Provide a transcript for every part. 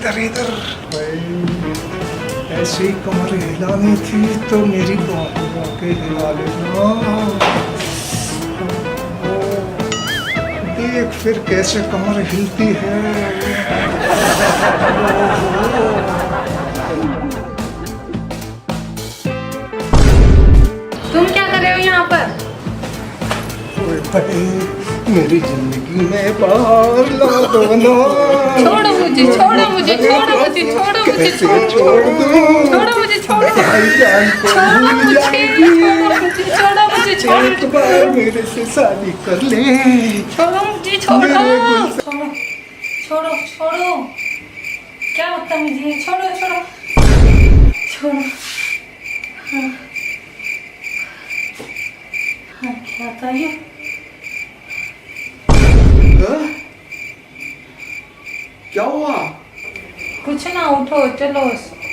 इधर इधर। ऐसी कमर हिलानी थी तो मेरी बाहों के हिला लेना। देख फिर कैसे कमर हिलती है। तुम क्या कर रहे हो यहाँ पर? मेरी जिंदगी में बाहर ला दो ना। छोड़ो मुझे, छोड़ो मुझे, छोड़ो मुझे, छोड़ो मुझे, कैसे छोड़ दूं? छोड़ो मुझे, छोड़ो भाईजान को भूल जाएगी। छोड़ो मुझे, छोड़ो एक बार मेरे से शादी कर ले। छोड़ो मुझे, छोड़ो मेरे गुल से- छोड़ो छोड़ो छोड़ो। क्या बदतमीजी है, छोड़ो छोड़ो छोड़ो। हाँ हाँ, क्या था ये? हाँ? क्या हुआ? कुछ ना, उठो चलो,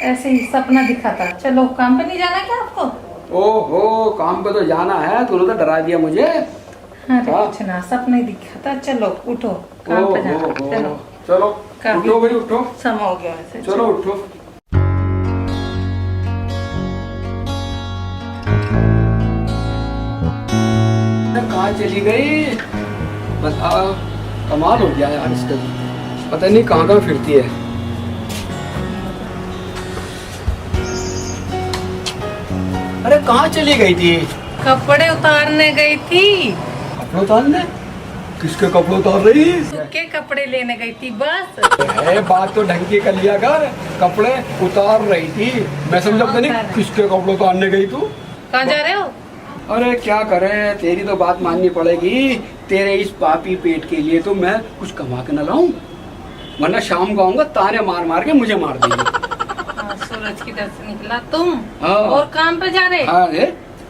ऐसे ही सपना दिखा था। चलो, काम पे नहीं जाना क्या आपको? ओहो, काम पे तो जाना है। तूने तो डरा दिया मुझे। अरे कुछ ना, सपना ही दिखा था। चलो उठो, काम पे जाना। चलो चलो काफी- उठो भाई, उठो। समय हो गया वैसे। चलो उठो। कहाँ चली गई? बता, कमाल हो गया यार इसका। पता नहीं कहाँ कहाँ फिरती है। अरे कहाँ चली गई थी? कपड़े उतारने गई थी। कपड़े उतारने? किसके कपड़े उतार रही? के कपड़े लेने गई थी बस। है बात तो ढंग की कर लिया कर। कपड़े उतार रही थी, मैं समझा पता नहीं किसके कपड़े उतारने गई तू। कहाँ जा रहे हो? अरे क्या करे, तेरी तो बात माननी पड़ेगी। तेरे इस पापी पेट के लिए तो मैं कुछ कमा के न लाऊं, वरना शाम को आऊंगा ताने मार मार के मुझे मार देगी। सूरज की तरफ से निकला तुम। हाँ। और काम पे जा रहे? हाँ रे,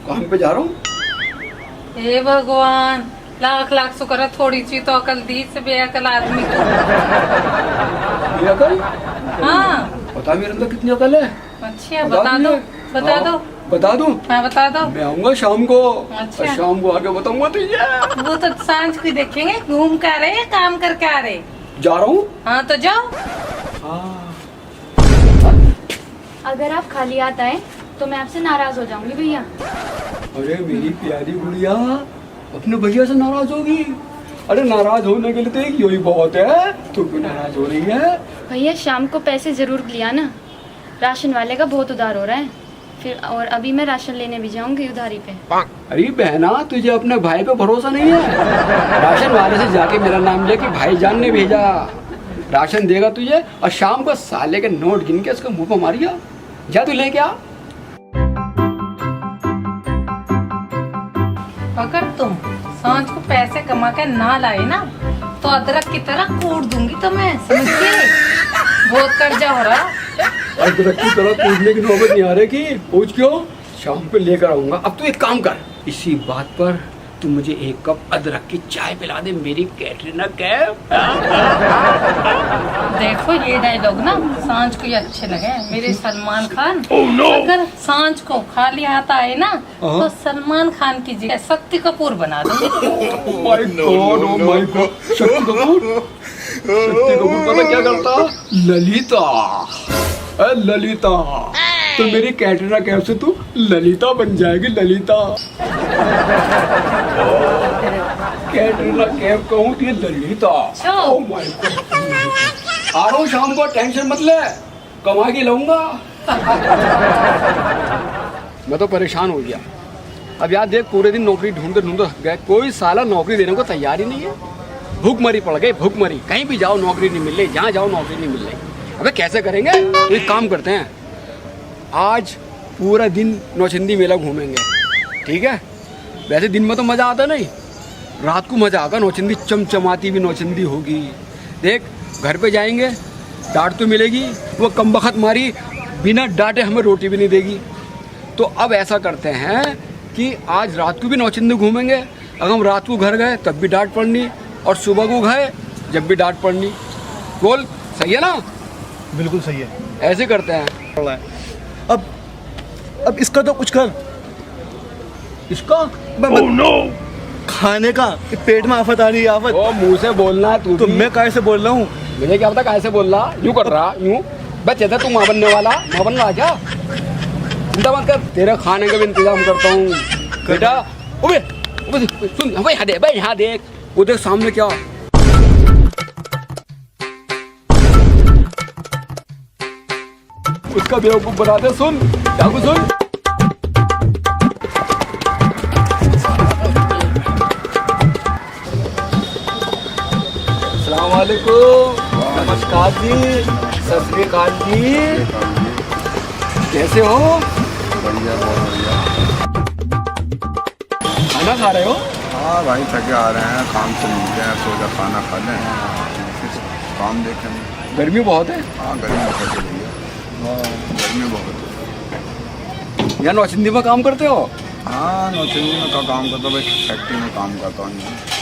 काम पे जा रहा हूँ। हे भगवान, लाख लाख शुक्र है थोड़ी सी तो अकल दी से बेअकल आदमी को। ये अकल? हाँ बता मेरे अंदर कितनी अकल है? अच्छा, बता दो, बता हाँ, दो। बता दूं? हाँ बता दो। मैं आऊंगा शाम को। अच्छा। और शाम को आके बताऊंगा तुझे। वो तो सांझ को ही देखेंगे। घूम कर आ रहे हैं, काम करके आ रहे? जा रहा हूँ। हाँ तो जाओ। हाँ। अगर आप खाली हाथ आए तो मैं आपसे नाराज हो जाऊंगी भैया। अरे मेरी प्यारी गुड़िया, अपने भैया से नाराज होगी? अरे नाराज होने के लिए तो एक यही बहुत है। तू क्यों नाराज हो रही है? भैया शाम को पैसे जरूर लिया ना, राशन वाले का बहुत उधार हो रहा है फिर, और अभी मैं राशन लेने भी जाऊंगी उधारी पे। अरे बहना, तुझे अपने भाई पे भरोसा नहीं है? राशन वाले से जाके मेरा नाम ले कि भाईजान ने भेजा, राशन देगा तुझे। और शाम को साले के नोट गिन के उसके मुंह पे मारिया। जा तू लेके आ। अगर तुम सांझ को पैसे कमा के ना लाए ना तो अदरक की तरह कूट दूंगी तुम्हें, समझ गए? बहुत कर्जा हो रहा। अदरक की तरह कूदने की नौबत नहीं आ रही कि पूछ क्यों? शाम पे लेकर आऊंगा। अब तू एक काम कर, इसी बात पर तू मुझे एक कप अदरक की चाय पिला दे, मेरी कैटरीना कैफ। देखो ये डायलॉग ना सांझ को ही अच्छे लगे मेरे सलमान खान। अगर सांझ को खाली हाथ आए ना तो सलमान खान की जगह शक्ति कपूर बना दूंगी। My God, oh my God. Shakti Kapoor? Shakti Kapoor पता क्या करता? ललिता। ललिता तो मेरी कैटरीना कैफ से तू ललिता बन जाएगी, ललिता। कैटरीना कैफ कहूँ तो ये ललिता। Oh my God. आ रहा हूँ शाम को, टेंशन मत ले, कमा के लाऊंगा। मैं तो परेशान हो गया। अब यार देख, पूरे दिन नौकरी ढूंढते ढूंढते गए, कोई साला नौकरी देने को तैयार ही नहीं है। भूखमरी पड़ गई, भूखमरी। कहीं भी जाओ नौकरी नहीं मिल रही, जहाँ जाओ नौकरी नहीं मिल रही। अबे कैसे करेंगे? एक काम करते हैं, आज पूरा दिन नौचंदी मेला घूमेंगे, ठीक है? वैसे दिन में तो मज़ा आता नहीं, रात को मज़ा आता। नौचंदी चमचमाती भी नौचंदी होगी। देख, घर पे जाएंगे, डांट तो मिलेगी, वो कमबख्त मारी बिना डांटे हमें रोटी भी नहीं देगी। तो अब ऐसा करते हैं कि आज रात को भी नौचंदी घूमेंगे। अगर हम रात को घर गए तब भी डांट पड़नी, और सुबह को गए जब भी डांट पड़नी। बोल, सही है ना? बिल्कुल सही है। ऐसे करते हैं। अब इसका तो कुछ कर। इसका oh, no! खाने का पेट में आफत आ रही है, आफत। ओ, मुंह से बोलना तू तो भी। मैं काहे से बोल रहा हूँ? मुझे क्या पता कैसे बोल रहा, यूं कर रहा, यूं बच्चे थे, तू माँ बनने वाला, माँ बन रहा क्या? चिंता मत कर, तेरे खाने का भी इंतजाम करता हूँ बेटा। ओबे सुन, भाई यहाँ देख, भाई यहाँ देख, वो देख सामने क्या, उसका बेवकूफ बना दे। सुन क्या कुछ सुन, अस्सलाम वालेकुम, नमस्कार जी, सत श्री अकाल जी, कैसे हो? बढ़िया, बहुत बढ़िया। खाना खा रहे हो? हाँ भाई, थके आ रहे हैं, काम से मिलते हैं, सोचा खाना खा लें, फिर काम देखें। गर्मी बहुत है। हाँ गर्मी बहुत है भैया, गर्मी बहुत है। यहाँ नौचंदी में काम करते हो? हाँ नौचंदी में का काम करता हूँ भाई, फैक्ट्री में काम करता हूँ।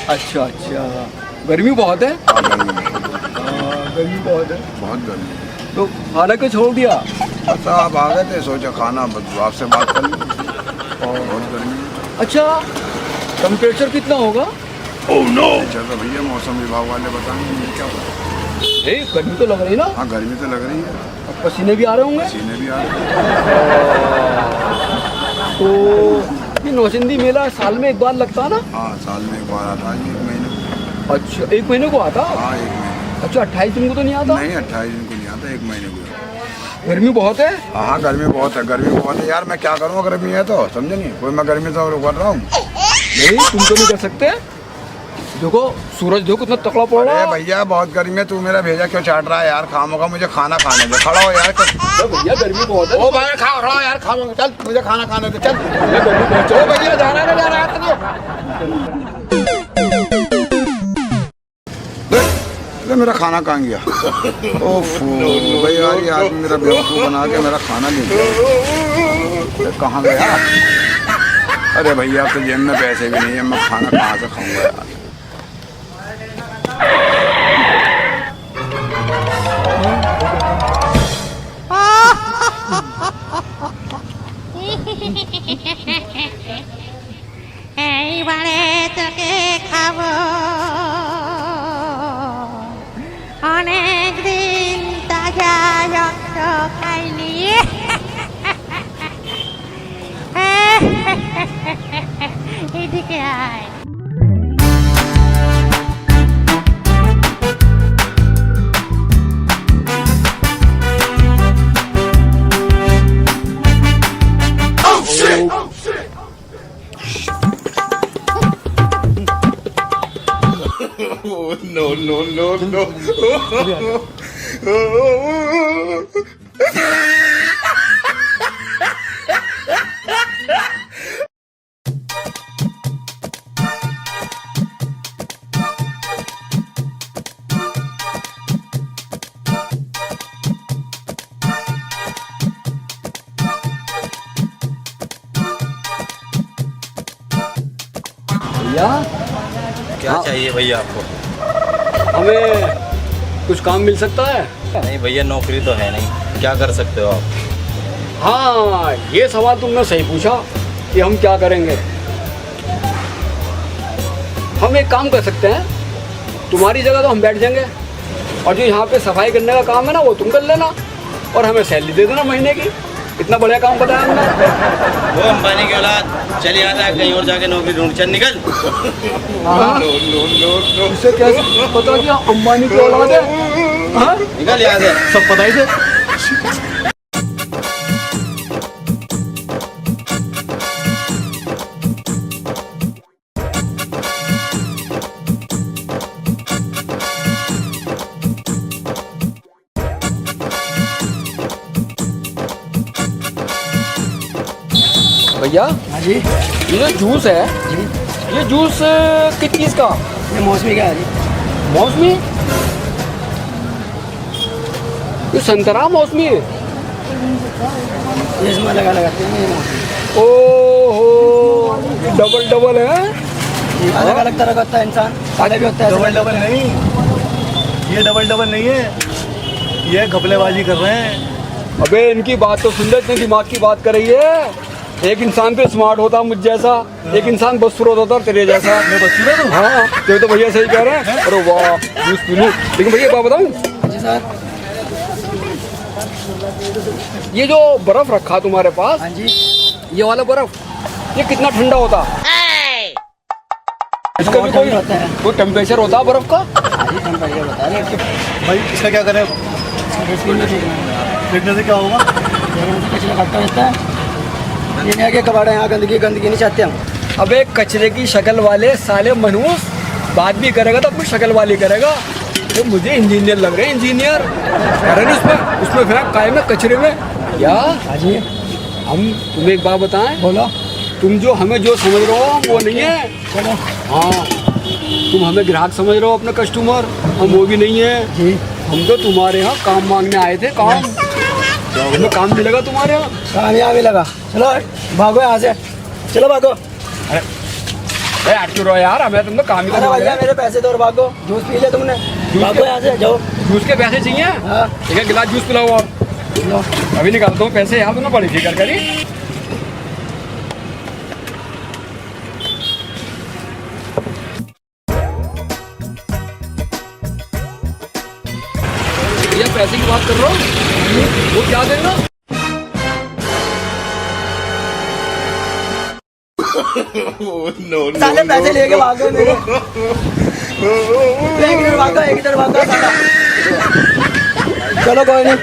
अच्छा अच्छा, गर्मी बहुत है। हाँ गर्मी बहुत है, गर्मी बहुत है, बहुत गर्मी है। तो खाना क्यों छोड़ दिया? अच्छा आप आ गए थे, सोचा खाना बस आपसे बात कर लूँ, बहुत गर्मी है। अच्छा, टेम्परेचर कितना होगा? ओह नो, तो भैया मौसम विभाग वाले बताएंगे, मुझे क्या पता। नहीं, गर्मी तो लग रही है ना? हाँ गर्मी तो लग रही है, अब पसीने भी आ रहे होंगे। पसीने भी आ रहे हैं। तो ये नौचंदी मेला साल में एक बार लगता है ना? हाँ साल में एक बार आता है, 1 महीने को। अच्छा, 1 महीने को आता? हाँ 1 महीने। अच्छा, 28 दिन को तो नहीं आता? नहीं 28 दिन को नहीं आता, 1 महीने को। गर्मी बहुत है। हाँ गर्मी बहुत है, गर्मी बहुत है यार, मैं क्या करूँ, गर्मी है तो समझे नहीं, कोई मैं गर्मी से कर रहा हूँ। नहीं, तुम तो नहीं कर सकते, देखो सूरज देखो कितना तकड़ा पड़ रहा अरे है। भैया बहुत गर्मी है, तू मेरा भेजा क्यों चाट रहा है यार, खामोगा मुझे खाना खाने दे, खड़ा हो यार। अरे भैया गर्मी बहुत है। ओ भाई खा रहा यार, खामोगा, चल मुझे खाना खाने दे, चल। भैया गर्मी बहुत ओ है। भैया जा रहा है, जा रहा है। अरे मेरा खाना कहाँ गया? ओफो भाई यार, ये आदमी मेरा बेवकूफ़ बना के मेरा खाना ले गया, कहाँ गया? अरे भैया अब तो जेब में पैसे भी नहीं है, मैं खाना कहाँ से खाऊंगा यार? এইবারে তোকে খাবো, অনেক দিন তাজা রক্ত খাইনি। এদিকে আয়। भैया क्या हाँ। चाहिए भैया आपको? हमें कुछ काम मिल सकता है? नहीं भैया, नौकरी तो है नहीं, क्या कर सकते हो आप? हाँ, ये सवाल तुमने सही पूछा कि हम क्या करेंगे। हम एक काम कर सकते हैं, तुम्हारी जगह तो हम बैठ जाएंगे, और जो यहाँ पे सफाई करने का काम है ना वो तुम कर लेना, और हमें सैलरी दे देना महीने की। इतना बढ़िया काम बताया हमने। वो अंबानी की औलाद, चल यहाँ था कहीं और जाके नौकरी ढूंढ, चल निकल। हाँ? इससे कैसे पता कि अंबानी की औलाद है? हाँ? निकल यहाँ से। सब पता ही थे। भैया हाँ जी, ये जो जूस है जी ये जूस किस चीज़ का? ये मौसमी का है जी। मौसमी? ये संतरा मौसमी है? ये इसमें लगाते हैं ये मौसमी। ओहो, ये डबल डबल है। ये अलग अलग तरह का होता है इंसान, साढ़े भी होता है। डबल डबल नहीं, ये डबल डबल नहीं है, ये घपलेबाजी कर रहे हैं। अबे इनकी बात तो सुन ले, इतने दिमाग की बात कर रही है। एक इंसान तो स्मार्ट होता मुझ जैसा, एक इंसान बदसूरत होता तेरे जैसा। मैं बदसूरत हूँ? हाँ तो भैया सही कह रहे हैं। अरे वाह जूस पी लूं। लेकिन भैया बात बताऊं, जी सर। ये जो बर्फ रखा तुम्हारे पास, हाँ जी। ये वाला बर्फ, ये कितना ठंडा होता? इसका भी कोई टेम्परेचर होता है बर्फ का? जी टेम्परेचर बता रहे हैं। भाई इसका क्या करें? देखने से क्या होगा? कचरा इकट्ठा होता है। ये नहीं है कि कबाड़ा यहाँ गंदगी नहीं चाहते हम। अबे कचरे की शक्ल वाले साले मनहूस, बात भी करेगा तो अपनी शक्ल वाली करेगा। तो मुझे इंजीनियर लग रहे हैं, इंजीनियर। अरे उसमें फेंक काय में कचरे में क्या? हाँ जी। हम तुम्हें एक बात बताएं, बोलो। तुम जो हमें जो समझ रहे हो वो नहीं है। चलो। हाँ तुम हमें ग्राहक समझ रहे हो, अपने कस्टमर, हम वो भी नहीं है जी। हम तो तुम्हारे यहाँ काम मांगने आए थे। काम हमें काम मिलेगा तुम्हारे यहाँ? काम यहाँ भी लगा। चलो भागो यहाँ से, चलो भागो। अरे हट क्यों रहो यार, हमें तुमने काम ही अरे भैया मेरे पैसे दो और भागो। जूस पी ले तुमने, भागो यहाँ से, जाओ। जूस के पैसे चाहिए? हाँ। ठीक है गिलास जूस पिलाओ और लो। अभी निकालता हूँ पैसे यार, तुमने बड़ी फिक्र करी। ये पैसे की बात कर रहा हूँ, वो क्या देगा? साले पैसे लेके भागो मेरे। एक इधर भागो साला। चलो कोई नहीं।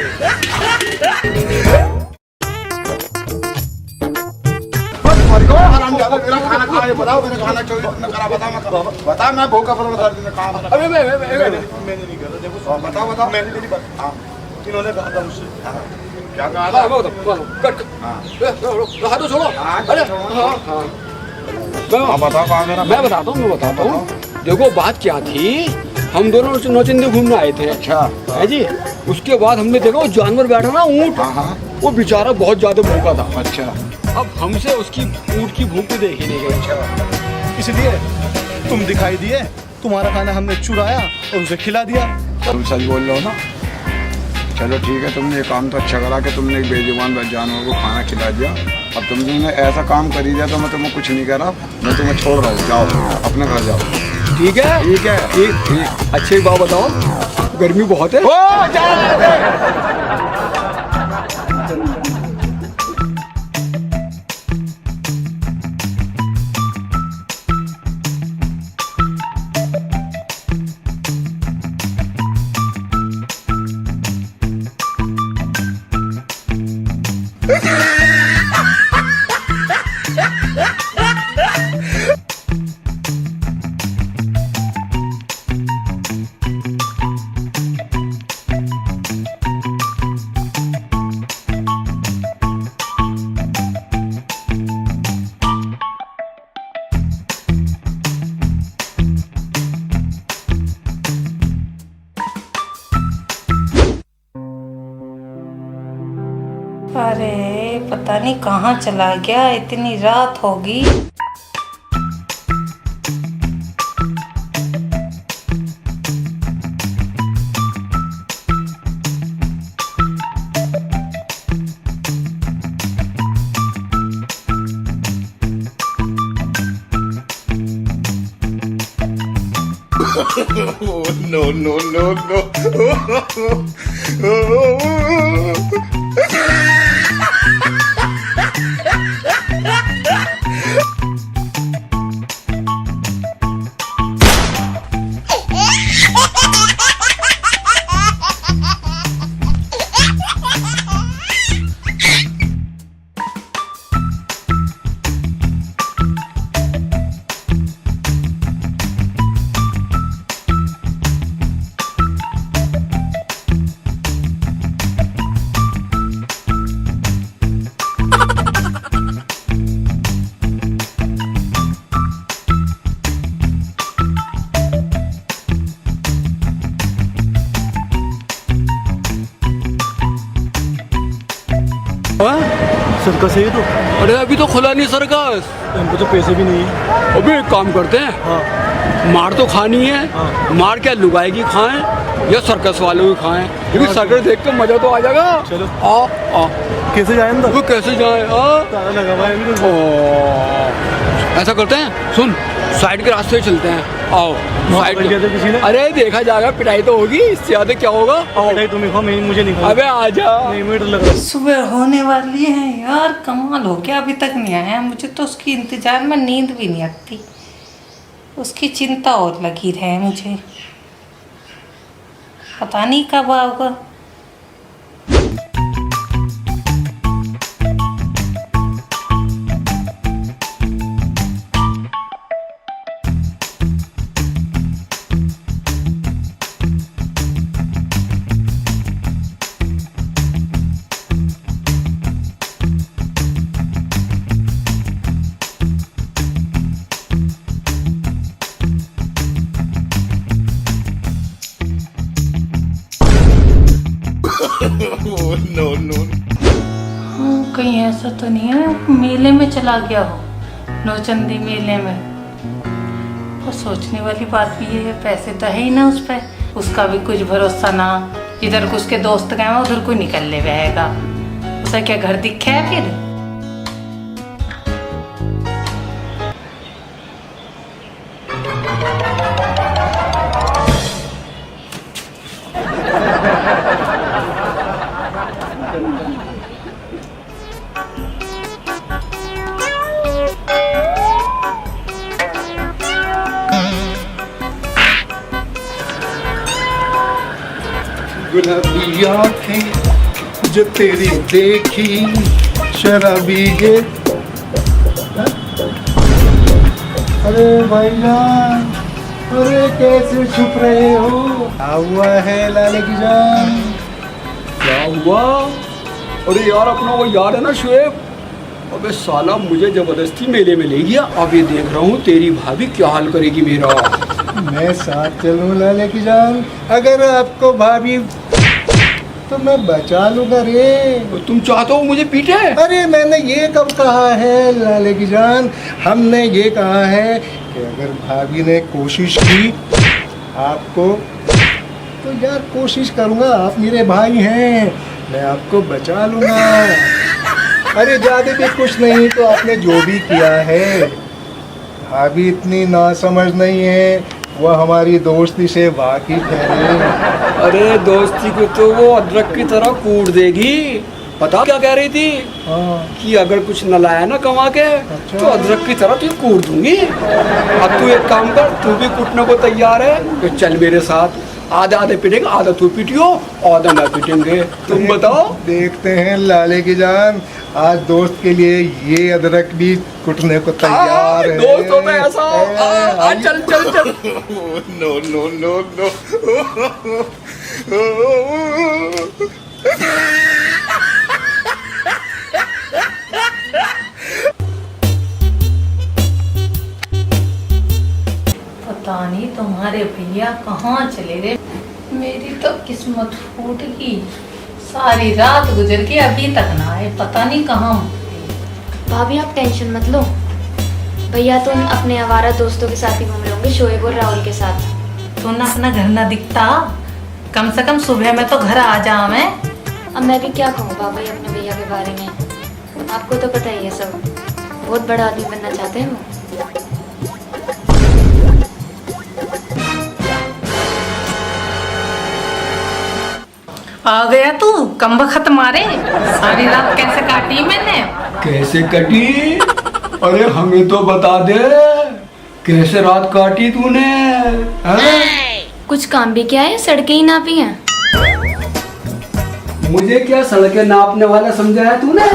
मेरा खाना खा रहे, बताओ मेरा खाना चोरी तुमने करा? बता मैं भूखा पड़ा बता तुमने कहा? अबे मैंने नहीं करा। देखो बताओ मैंने नहीं कहा। इन्होंने कहा था मुझसे। क्या कहा? हाथों छोड़ो। अरे बताओ कहाँ मेरा? मैं बताता हूँ। देखो बात क्या थी, हम दोनों नौचंदी घूमने आए थे। अच्छा है जी। उसके बाद हमने देखा वो जानवर बैठा ना, ऊँट, वो बेचारा बहुत ज्यादा भूखा था। अच्छा अब हमसे उसकी ऊँट की भूख देख ही नहीं गई। इसलिए तुम दिखाई दिए, तुम्हारा खाना हमने चुराया और उसे खिला दिया। तुम सच बोल रहे हो ना? चलो ठीक है, तुमने ये काम तो अच्छा करा कि तुमने एक बेजुबान जानवर को खाना खिला दिया। अब तुमने ऐसा काम कर ही दिया तो मैं तुम्हें कुछ नहीं कह रहा, मैं तुम्हें छोड़ रहा हूँ। जाओ अपने घर जाओ। ठीक है ठीक है ठीक। अच्छी बात बताओ, गर्मी बहुत है। अरे पता नहीं कहाँ चला गया, इतनी रात होगी। सर्कस है ये तो। अरे अभी तो खुला नहीं सर्कस, हमको तो पैसे भी नहीं है। अबे एक काम करते हैं, हाँ। मार तो खानी है। हाँ। मार क्या लुगाई की खाएं या सर्कस वालों की खाएं, क्योंकि सर्कस देख के मजा तो आ जाएगा। चलो। आ कैसे जाए अंदर? वो कैसे जाए? ताला लगा हुआ है अंदर। ऐसा करते हैं, सुन साइड के रास्ते से चलते हैं। आओ साइड पिट दिया था किसी ने? अरे देखा जाएगा, पिटाई तो होगी, इससे ज्यादा क्या होगा। पिटाई तुम्हें खाओ, मुझे नहीं खाओ। अबे आजा। नहीं, मुझे डर लग रहा है। सुबह होने वाली है यार, कमाल हो गया, अभी तक नहीं आया। मुझे तो उसकी इंतजार में नींद भी नहीं आती, उसकी चिंता और लगी रहे मुझे, पता नहीं कब आऊगा। कहीं ऐसा तो नहीं है मेले में चला गया हो, नौचंदी मेले में। और सोचने वाली बात भी है, पैसे तो है ही ना उस पर, उसका भी कुछ भरोसा ना। इधर कुछ के दोस्त गए उधर कोई निकल ले रहेगा, उसे क्या घर दिखे है फिर। गुलाबी आंखें जो तेरी देखी शराबी ये। अरे भाईजान, अरे कैसे छुप रहे हो? क्या हुआ है लाले की जान? क्या हुआ? अरे यार अपना वो यार है ना शुएब, अबे साला मुझे जबरदस्ती मेले में ले गया। अब ये देख रहा हूँ तेरी भाभी क्या हाल करेगी मेरा। मैं साथ चलूं लाले की जान? अगर आपको भाभी तो मैं बचा लूंगा रे। तुम चाहते हो मुझे पीटे? अरे मैंने ये कब कहा है लाले की जान? हमने ये कहा है कि अगर भाभी ने कोशिश की आपको, तो यार कोशिश करूंगा, आप मेरे भाई हैं, मैं आपको बचा लूंगा। अरे ज़्यादा भी कुछ नहीं तो आपने जो भी किया है, भाभी इतनी नासमझ नहीं है, वो हमारी दोस्ती से वाकिफ है। अरे दोस्ती को तो वो अदरक की तरह कूट देगी। पता क्या कह रही थी? हाँ। कि अगर कुछ न लाया ना कमा के, अच्छा। तो अदरक की तरह तुझे कूट दूंगी। अब तू एक काम कर, तू भी कूटने को तैयार है तो चल मेरे साथ। आधे आधे पिटेंगे, आधा तू पिटियो आधा मैं पिटेंगे। तुम बताओ। देखते हैं लाले की जान, आज दोस्त के लिए ये अदरक भी कुटने को तैयार है। दोस्त होता है ऐसा। चल चल चल। No no no no. पता नहीं तुम्हारे भैया कहाँ चले गए। मेरी तो किस्मत फूट गई, सारी रात गुजर गई, अभी तक ना आए, पता नहीं कहाँ। भाभी आप टेंशन मत लो, भैया तो अपने आवारा दोस्तों के साथ ही घूम रहे होंगे, शोएब और राहुल के साथ। तो ना अपना घर ना दिखता, कम से कम सुबह में तो घर आ जा। मैं अब मैं भी क्या कहूँ भाभी अपने भैया के बारे में, आपको तो पता ही है सब, बहुत बड़ा आदमी बनना चाहते हैं वो। आ गया तू कम बखत मारे, सारी रात कैसे काटी मैंने? कैसे कटी? अरे हमें तो बता दे, कैसे रात काटी तूने? कुछ काम भी क्या है, सड़कें ही नापी हैं। मुझे क्या सड़कें नापने वाला समझा है तूने?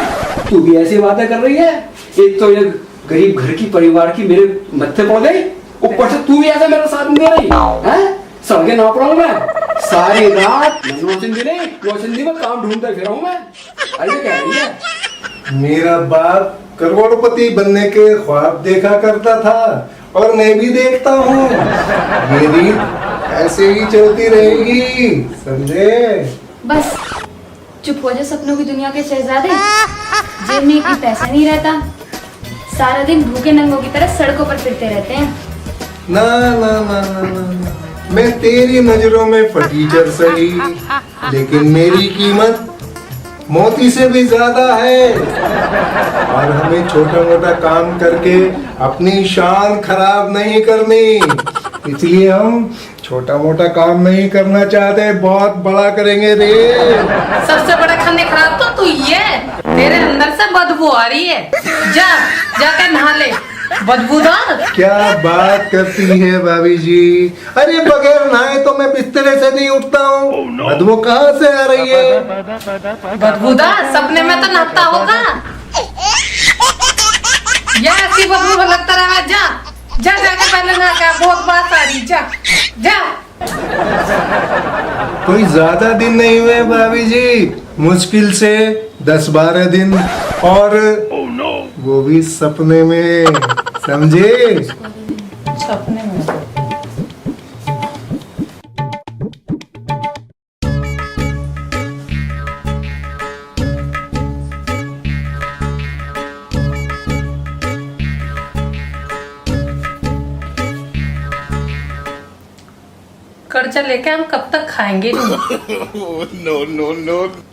तू भी ऐसी बातें कर रही है। एक तो ये गरीब घर की परिवार की मेरे मत्थे पड़ गई, ऊपर से तू भी ऐसा मेरे साथ नहीं रही है। सड़कें नाप रहा हूँ मैं सारी रात, नौचंदी में काम ढूंढते फिर हूँ मैं। अरे क्या है? मेरा बाप करोड़पति बनने के ख्वाब देखा करता था और मैं भी देखता हूँ। मेरी ऐसे ही चलती रहेगी, समझे? बस चुप हो जा सपनों की दुनिया के शहजादे। जेब में एक भी पैसा नहीं रहता, सारा दिन भूखे नंगों की तरह सड़कों पर फिरते रहते हैं। ना ना ना ना ना, मैं तेरी नजरों में फटीचर सही, लेकिन मेरी कीमत मोती से भी ज्यादा है। और हमें छोटा मोटा काम करके अपनी शान खराब नहीं करनी, इसलिए हम छोटा मोटा काम नहीं करना चाहते, बहुत बड़ा करेंगे रे। सबसे बड़ा खाने खराब तो तू ही है, तेरे अंदर से बदबू आ रही है। जा जाकर नहा ले, बदबूदार। क्या बात करती है भाभी जी, अरे बगैर नहाए तो मैं बिस्तरे से नहीं उठता हूँ। बदबू कहाँ से आ रही है? बदबूदार सपने में तो नहाता होगा, या ऐसी बदबू लगता रहा। जा जा जाके पहले नहा के, बहुत बात आ रही। जा जा। कोई ज्यादा दिन नहीं हुए भाभी जी, मुश्किल से 10-12 दिन, और वो भी सपने में, समझे? सपने में। कर्जा लेके हम कब तक खाएंगे नहीं?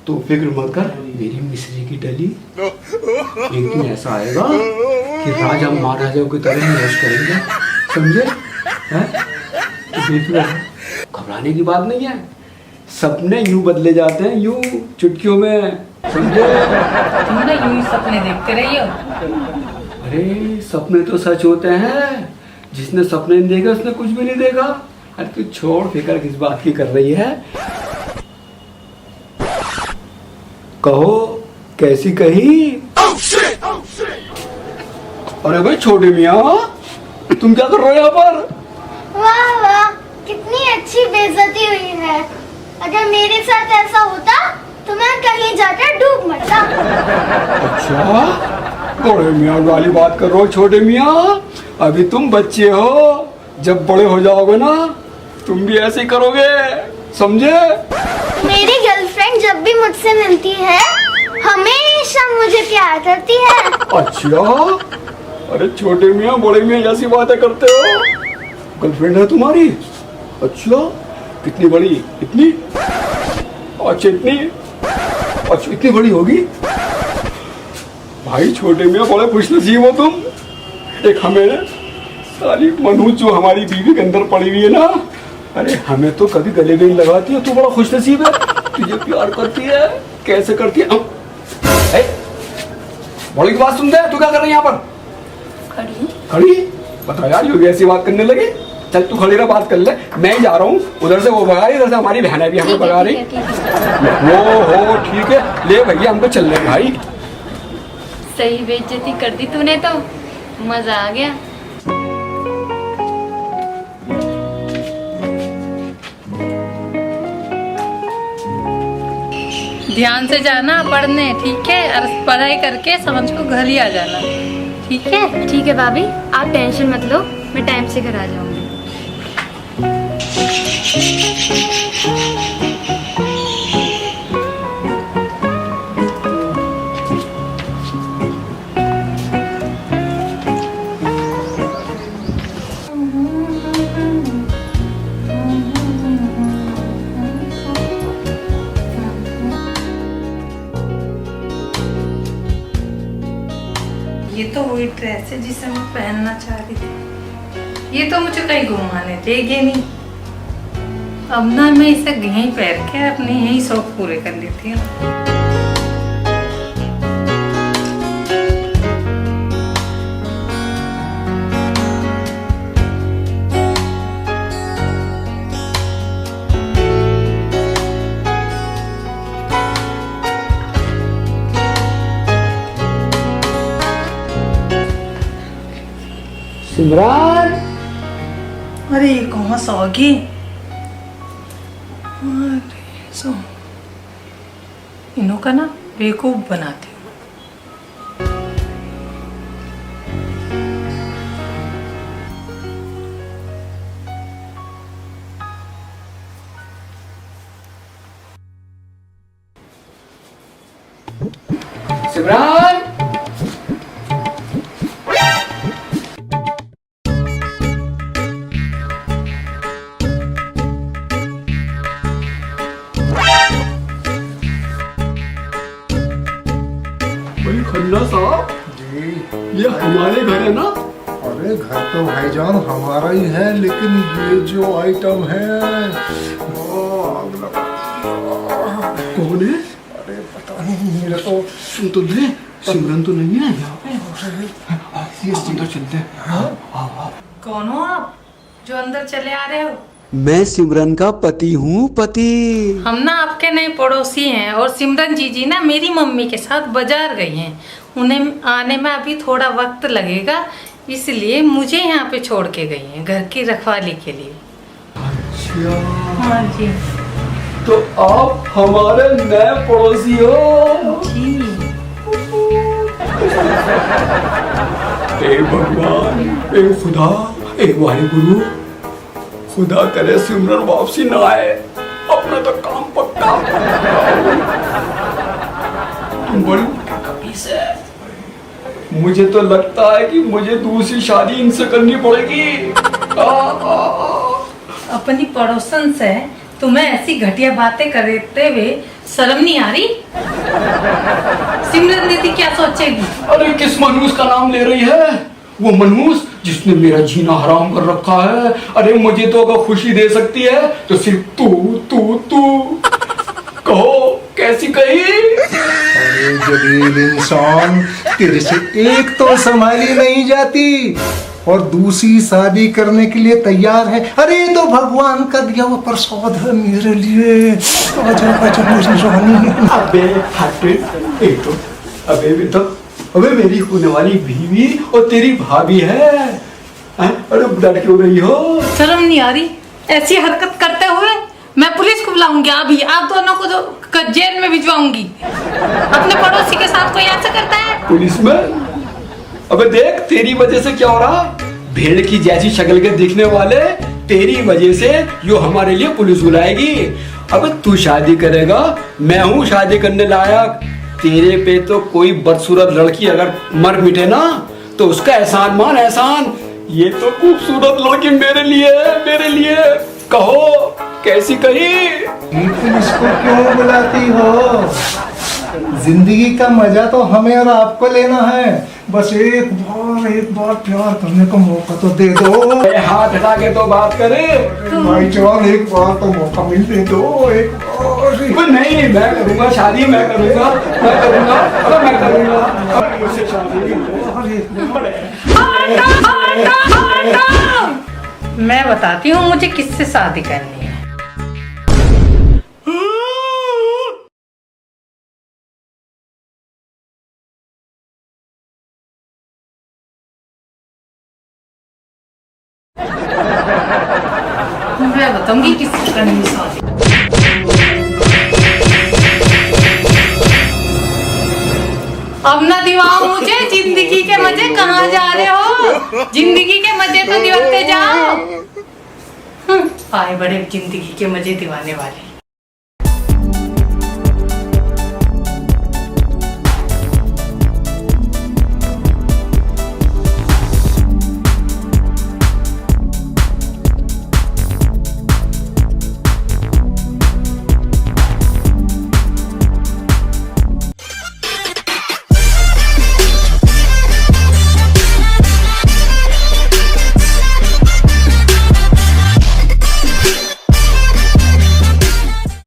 तो फिक्र मत कर मेरी मिश्री की डली, एक दिन ऐसा आएगा कि राजा महाराजाओं की तरह ऐश करेंगे, समझे? हैं? तो बेफिक्र रह, घबराने की बात नहीं है। सपने यूं बदले जाते हैं, यूं चुटकियों में, समझे? तुम ना यूं ही सपने देखते रहिए। अरे सपने तो सच होते हैं, जिसने सपने नहीं देखा उसने कुछ भी नहीं देखा। अरे तू छोड़, फिक्र किस बात की कर रही है? कहो कैसी कही? अरे भाई छोटे मियाँ, तुम क्या कर रहे हो यहाँ पर? वाह वाह, कितनी अच्छी बेइज्जती हुई है। अगर मेरे साथ ऐसा होता तो मैं कहीं जाकर डूब मरता। अच्छा, बड़े मियाँ वाली बात कर रहे हो छोटे मियाँ? अभी तुम बच्चे हो, जब बड़े हो जाओगे ना तुम भी ऐसे ही करोगे, समझे? मेरी गर्लफ्रेंड जब भी मुझसे मिलती है हमेशा मुझे प्यार करती है। अच्छा, अरे छोटे मियाँ बड़े मियाँ जैसी बातें करते हो। गर्लफ्रेंड है तुम्हारी? अच्छा, कितनी बड़ी? इतनी? अच्छा इतनी? अच्छा इतनी बड़ी होगी? भाई छोटे मियाँ बड़े खुशनसीब हो तुम। एक हमें सारी मनहूस जो हमारी बीवी के अंदर पड़ी हुई है ना, अरे हमें तो कभी गले भी नहीं लगाती है। तू बड़ा खुशनसीब है, तुझे प्यार करती है। कैसे करती है? बड़ी की बात सुनते हैं, तू क्या कर रही है यहाँ पर? खड़ी खड़ी? बता यार, योगी ऐसी बात करने लगी। चल तू खड़ी रह, बात कर ले, मैं ही जा रहा हूँ। उधर से वो भगा रही, इधर से हमारी बहनें भी हमें भगा रही। वो हो ठीक है, ले भैया हमको चल रहे भाई। सही बेइज्जती कर दी तूने तो, मजा आ गया। ध्यान से जाना पढ़ने, ठीक है? और पढ़ाई करके समझ को घर ही आ जाना, ठीक है? ठीक है भाभी, आप टेंशन मत लो, मैं टाइम से घर आ जाऊंगी। ये तो वही ड्रेस है जिसे मैं पहनना चाह रही थी। ये तो मुझे कहीं घुमाने देगी नहीं। अब ना मैं इसे यहीं पहन के अपने यही शौक पूरे कर लेती हूँ। सिमरान, अरे ये कौन सोगी? सो इन्हों का ना बेवकूफ बनाते हो। सिमरान, ये हमारे घर है ना? अरे घर तो भाईजान हमारा ही है, लेकिन ये जो आइटम है वो आग लगा। कौन है? अरे पता नहीं, मेरे तो सुन तो दे, सिमरन तो नहीं है यहाँ पे। अंदर चलते हैं। कौन हो आप जो अंदर चले आ रहे हो? मैं सिमरन का पति हूँ, पति। हम ना आपके नए पड़ोसी हैं, और सिमरन जी ना मेरी मम्मी के साथ बाजार गई हैं। उन्हें आने में अभी थोड़ा वक्त लगेगा, इसलिए मुझे यहाँ पे छोड़ के गई हैं घर की रखवाली के लिए। अच्छा, हाँ जी। तो आप हमारे नए पड़ोसी हो? जी। ए भगवान, ए खुदा, ए वाहिगुरु, खुदा करे सिमरन वापसी ना आए, अपना तो काम पक्का। तुम बड़ी कपीस है। मुझे तो लगता है कि मुझे दूसरी शादी इनसे करनी पड़ेगी। अपनी पड़ोसन से तुम्हें ऐसी घटिया बातें करते हुए शर्म नहीं आ रही? सिमरन दीदी क्या सोचेगी? अरे किस मनहूस का नाम ले रही है? वो मनहूस जिसने मेरा जीना हराम कर रखा है। अरे मुझे तो अगर खुशी दे सकती है तो सिर्फ तू तू तू। कहो कैसी कही? अरे जलील इंसान, तेरे से एक तो संभाली नहीं जाती और दूसरी शादी करने के लिए तैयार है। अरे ये तो भगवान का दिया हुआ प्रसाद है मेरे लिए। आजा आजा मेरी रानी। अबे हट, एक तो अबे भी तो, अबे मेरी होने वाली बीवी और तेरी भाभी है। अरे डर क्यों रही हो? शर्म नहीं आ रही ऐसी हरकत करते हुए? मैं पुलिस को बुलाऊंगी अभी, आप दोनों को तो जेल में भिजवाऊंगी। अपने पड़ोसी के साथ कोई ऐसा करता है? पुलिस में? अबे देख तेरी वजह से क्या हो रहा, भेड़ की जैसी शक्ल के दिखने वाले तेरी वजह से यो हमारे लिए पुलिस बुलाएगी। अबे तू शादी करेगा, मैं हूँ शादी करने लायक। तेरे पे तो कोई बदसूरत लड़की अगर मर मिटे ना तो उसका एहसान मान, एहसान। ये तो खूबसूरत लड़की मेरे लिए है, मेरे लिए। कहो कैसी कही? पुलिस को क्यों बुलाती हो? जिंदगी का मजा तो हमें और आपको लेना है। बस एक बार प्यार करने का मौका तो दे दो। हाथ हटा के तो बात करे भाईजान, एक बार तो मौका मिलने दो, एक बार। नहीं, मैं करूंगा शादी, मैं करूंगा, मैं करूंगा, अरे मैं करूंगा मुझसे शादी। मैं बताती हूँ मुझे किससे शादी करनी है। मैं बताऊंगी किससे करनी है शादी। अब ना दिवाओ मुझे जिंदगी के मजे। कहाँ जा रहे हो? जिंदगी के मजे तो दिवाते जाओ। आए बड़े जिंदगी के मजे दिवाने वाले।